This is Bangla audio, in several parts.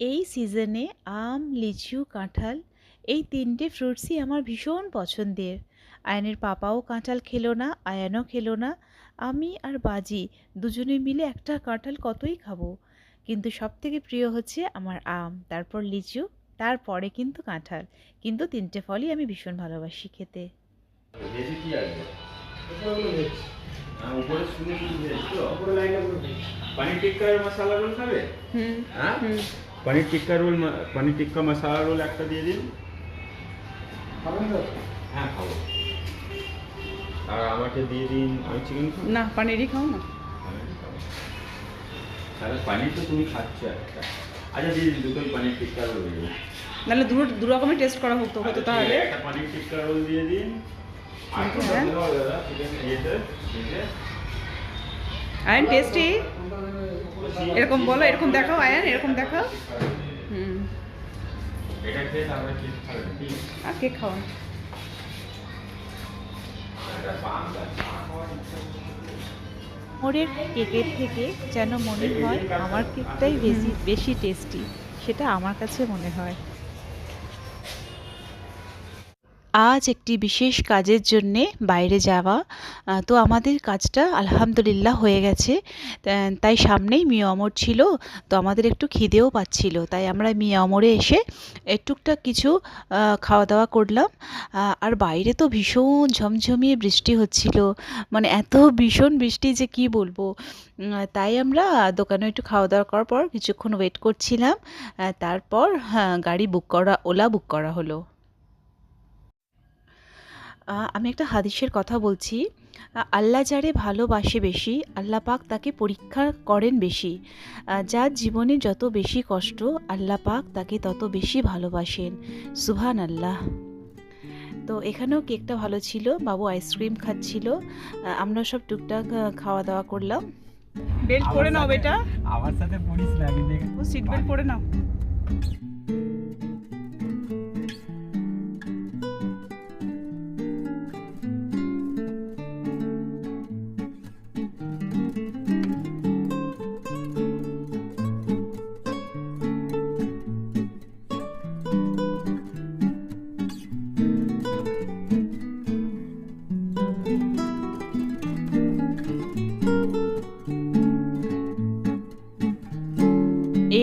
এই সিজনে আম, লিচু, কাঁঠাল এই ৩টে ফ্রুটসই আমার ভীষণ পছন্দের। আয়ানের পাপাও কাঁঠাল খেলো না, আয়ানও খেলো না। আমি আর বাজি দুজনে মিলে একটা কাঁঠাল কতই খাবো। কিন্তু সবথেকে প্রিয় হচ্ছে আমার আম, তারপর লিচু, তারপরে কিন্তু কাঁঠাল। কিন্তু ৩টে ফলই আমি ভীষণ ভালোবাসি খেতে। ভেজে কি আসবে? উপরে শুনে শুধু ভেজ তো? উপরে লাইনে ভেজ। पनीर टिक्का मसाला रोल খাবে? হ্যাঁ? পনির টিক্কা রোল, পনির টিক্কা মশলা রোল একটা দিয়ে দিন। খাবেন তো? হ্যাঁ খাবো। আর আমাকে দিয়ে দিন, আমি চিকেন খাবো না, পানিরই খাও না। পনিরই খাবো। তাহলে পনির তো তুমি খাচ্ছ একটা। আচ্ছা দিয়ে দিন দুটোই পনির টিক্কা রোল দিয়ে দিন। নাহলে দু রকমের টেস্ট করা হতো তাহলে। একটা পনির টিক্কা রোল দিয়ে দিন। আর কোনটা দেওয়া দাদা চিকেন ইয়েতে চিকেন আয়ান টেস্টি এরকম বলো, এরকম দেখাও আয়ান, এরকম দেখাও। এটা খেয়ে তারপরে কেক খাবেন কি? আর কে খাও না। মোড়ের কেকের থেকে যেন মনে হয় আমার কেকটাই বেশি টেস্টি, সেটা আমার কাছে মনে হয়। আজ একটি বিশেষ কাজের জন্যে বাইরে যাওয়া, তো আমাদের কাজটা আলহামদুলিল্লাহ হয়ে গেছে। তাই সামনেই মিয়া অমর ছিল, তো আমাদের একটু খিদেও পাচ্ছিল, তাই আমরা মিয়া অমরে এসে টুকটাক কিছু খাওয়া দাওয়া করলাম। আর বাইরে তো ভীষণ ঝমঝমিয়ে বৃষ্টি হচ্ছিল, মানে এত ভীষণ বৃষ্টি যে কি বলবো। তাই আমরা দোকানে একটু খাওয়া দাওয়া করার পর কিছুক্ষণ ওয়েট করছিলাম। তারপর গাড়ি ওলা বুক করা হলো। আমি একটা হাদিসের কথা বলছি। আল্লাহ যারে ভালোবাসে বেশি, আল্লাহ পাক তাকে পরীক্ষা করেন বেশি। যার জীবনে যত বেশি কষ্ট, আল্লাহ পাক তাকে তত বেশি ভালোবাসেন। সুবহান আল্লাহ। তো এখানেও কেকটা ভালো ছিল, বাবু আইসক্রিম খাচ্ছিল, আমরা সব টুকটাক খাওয়া দাওয়া করলাম। বেল্ট পরে নাও বেটা, আমার সাথে পড়িস না কিন্তু সিট বেল্ট পরে নাও।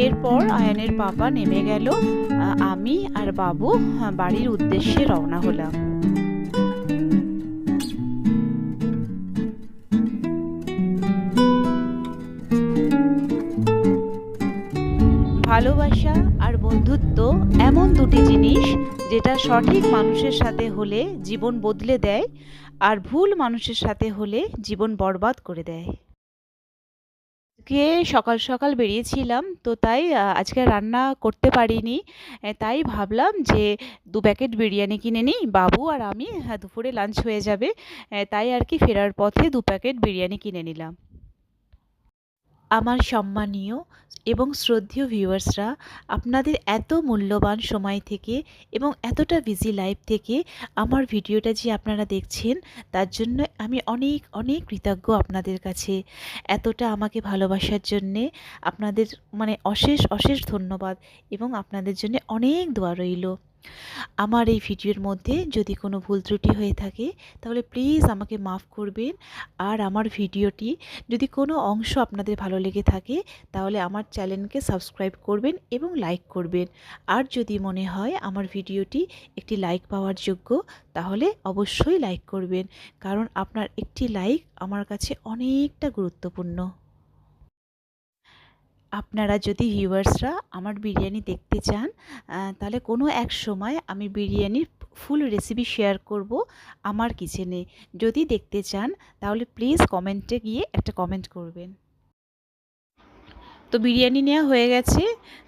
এরপর আয়ানের পাপা নেমে গেল, আমি আর বাবু বাড়ির উদ্দেশ্যে রওনা হলাম। ভালোবাসা আর বন্ধুত্ব এমন দুটি জিনিস যেটা সঠিক মানুষের সাথে হলে জীবন বদলে দেয়, আর ভুল মানুষের সাথে হলে জীবন বরবাদ করে দেয়। আজকে সকাল সকাল বেরিয়েছিলাম, তো তাই আজকে রান্না করতে পারিনি। তাই ভাবলাম যে 2 প্যাকেট বিরিয়ানি কিনে নিই, বাবু আর আমি দুপুরে লাঞ্চ হয়ে যাবে। তাই আর কি ফেরার পথে 2 প্যাকেট বিরিয়ানি কিনে নিলাম। আমার সম্মানীয় এবং শ্রদ্ধেয় ভিউয়ার্সরা, আপনাদের এত মূল্যবান সময় থেকে এবং এতটা বিজি লাইফ থেকে আমার ভিডিওটা যে আপনারা দেখছেন, তার জন্য আমি অনেক অনেক কৃতজ্ঞ আপনাদের কাছে। এতটা আমাকে ভালোবাসার জন্যে আপনাদের মানে অশেষ অশেষ ধন্যবাদ, এবং আপনাদের জন্য অনেক দোয়া রইল। আমার এই ভিডিওর মধ্যে যদি কোনো ভুল ত্রুটি হয়ে থাকে তাহলে প্লিজ আমাকে মাফ করবেন। আর আমার ভিডিওটি যদি কোনো অংশ আপনাদের ভালো লেগে থাকে তাহলে আমার চ্যানেলকে সাবস্ক্রাইব করবেন এবং লাইক করবেন। আর যদি মনে হয় আমার ভিডিওটি একটি লাইক পাওয়ার যোগ্য, তাহলে অবশ্যই লাইক করবেন, কারণ আপনার একটি লাইক আমার কাছে অনেকটা গুরুত্বপূর্ণ। আপনারা যদি ভিউয়ার্সরা আমার বিরিয়ানি দেখতে চান, তাহলে কোনো এক সময় আমি বিরিয়ানির ফুল রেসিপি শেয়ার করব আমার কিচেনে। যদি দেখতে চান তাহলে প্লিজ কমেন্টে গিয়ে একটা কমেন্ট করবেন। তো বিরিয়ানি নেওয়া হয়ে গেছে,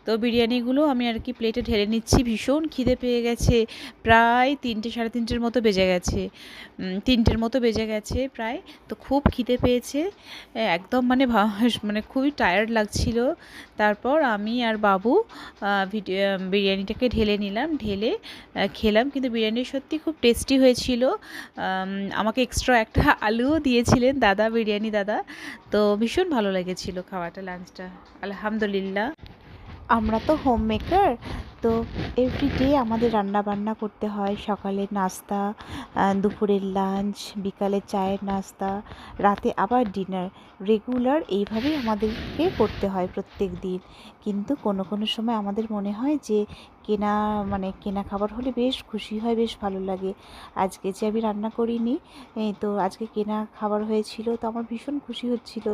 তো বিরিয়ানিগুলো আমি আর কি প্লেটে ঢেলে নিচ্ছি। ভীষণ খিদে পেয়ে গেছে, প্রায় 3টে সাড়ে 3টের মতো বেজে গেছে, 3টের মতো বেজে গেছে প্রায়। তো খুব খিদে পেয়েছে, একদম মানে মানে খুবই টায়ার্ড লাগছিল। তারপর আমি আর বাবু বিরিয়ানিটাকে ঢেলে নিলাম, ঢেলে খেলাম। কিন্তু বিরিয়ানি সত্যি খুব টেস্টি হয়েছিল। আমাকে এক্সট্রা একটা আলুও দিয়েছিলেন দাদা, বিরিয়ানি দাদা। তো ভীষণ ভালো লেগেছিল খাওয়াটা, লাঞ্চটা আলহামদুলিল্লাহ। আমরা তো হোম মেকার, তো এভরিডে আমাদের রান্না বান্না করতে হয়। সকালের নাস্তা, দুপুরের লাঞ্চ, বিকালে চায়ের নাস্তা, রাতে আবার ডিনার। রেগুলার এইভাবেই আমাদেরকে করতে হয় প্রত্যেক দিন। কিন্তু কোনো কোনো সময় আমাদের মনে হয় যে কেনা কেনা খাবার হলে বেশ খুশি হয়, বেশ ভালো লাগে। আজকে যে আমি রান্না করিনি, তো আজকে কেনা খাবার হয়েছিল, তো আমার ভীষণ খুশি হচ্ছিল।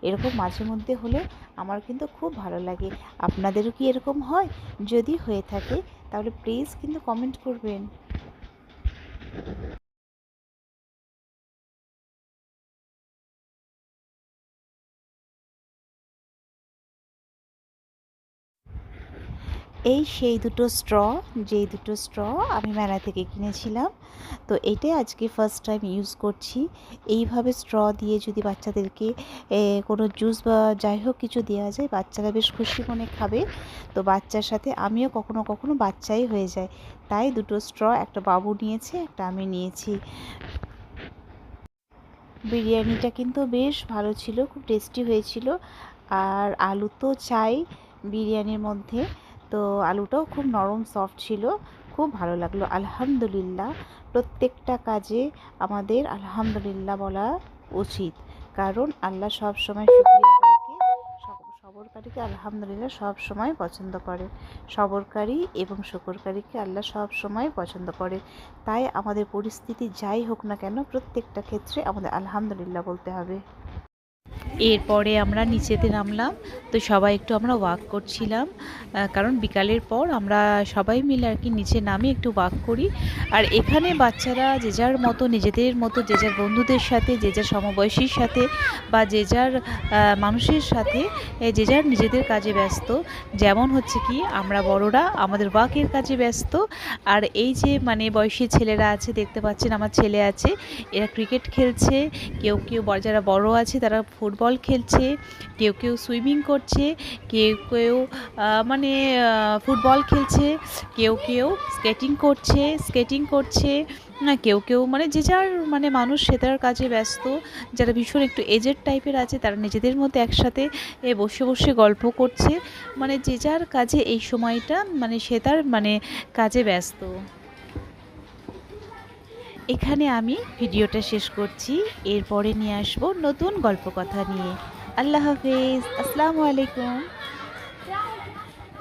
এরকম মাঝে মধ্যে হলে আমার কিন্তু খুব ভালো লাগে। আপনাদেরও কি এরকম হয়? যদি হয়ে থাকে তাহলে প্লিজ কিন্তু কমেন্ট করবেন। এই সেই দুটো স্ট্র, যেই দুটো স্ট্র আমি মেলা থেকে কিনেছিলাম। তো এটাই আজকে ফার্স্ট টাইম ইউজ করছি। এইভাবে স্ট্র দিয়ে যদি বাচ্চাদেরকে কোনো জুস বা যাই হোক কিছু দেওয়া যায়, বাচ্চারা বেশ খুশি মনে খাবে। তো বাচ্চার সাথে আমিও কখনো কখনো বাচ্চাই হয়ে যায়। তাই দুটো স্ট্র, একটা বাবু নিয়েছে, একটা আমি নিয়েছি। বিরিয়ানিটা কিন্তু বেশ ভালো ছিল, খুব টেস্টি হয়েছিল। আর আলু তো চাই বিরিয়ানির মধ্যে, তো আলুটাও খুব নরম সফট ছিল। খুব ভালো লাগলো, আলহামদুলিল্লাহ। প্রত্যেকটা কাজে আমাদের আলহামদুলিল্লাহ বলা উচিত, কারণ আল্লাহ সব সময় সবরকারীকে আলহামদুলিল্লাহ সব সময় পছন্দ করে। সবরকারী এবং শুকরকারীকে আল্লাহ সব সময় পছন্দ করে। তাই আমাদের পরিস্থিতি যাই হোক না কেন, প্রত্যেকটা ক্ষেত্রে আমাদের আলহামদুলিল্লাহ বলতে হবে। এরপরে আমরা নিচেতে নামলাম। তো সবাই একটু আমরা ওয়াক করছিলাম, কারণ বিকালের পর আমরা সবাই মিলে আর কি নিচে নামে একটু ওয়াক করি। আর এখানে বাচ্চারা যে যার মতো, নিজেদের মতো, যে যার বন্ধুদের সাথে, যে যার সমবয়সীর সাথে বা যে যার মানুষের সাথে যে যার নিজেদের কাজে ব্যস্ত। যেমন হচ্ছে কি, আমরা বড়রা আমাদের ওয়াকের কাজে ব্যস্ত। আর এই যে বয়সী ছেলেরা আছে, দেখতে পাচ্ছেন আমার ছেলে আছে, এরা ক্রিকেট খেলছে। কেউ কেউ যারা বড় আছে তারা ফুটবল খেলছে, কেউ কেউ সুইমিং করছে, কেউ কেউ ফুটবল খেলছে, কেউ কেউ স্কেটিং করছে না, কেউ কেউ যে যার মানুষ সে তার কাজে ব্যস্ত। যারা ভীষণ একটু এজেড টাইপের আছে তারা নিজেদের মধ্যে একসাথে বসে বসে গল্প করছে। যে যার কাজে এই সময়টা সে তার কাজে ব্যস্ত। এখানে আমি ভিডিওটা শেষ করছি। এরপরে নিয়ে আসবো নতুন গল্প কথা নিয়ে। আল্লাহ হাফেজ, আসসালামু আলাইকুম।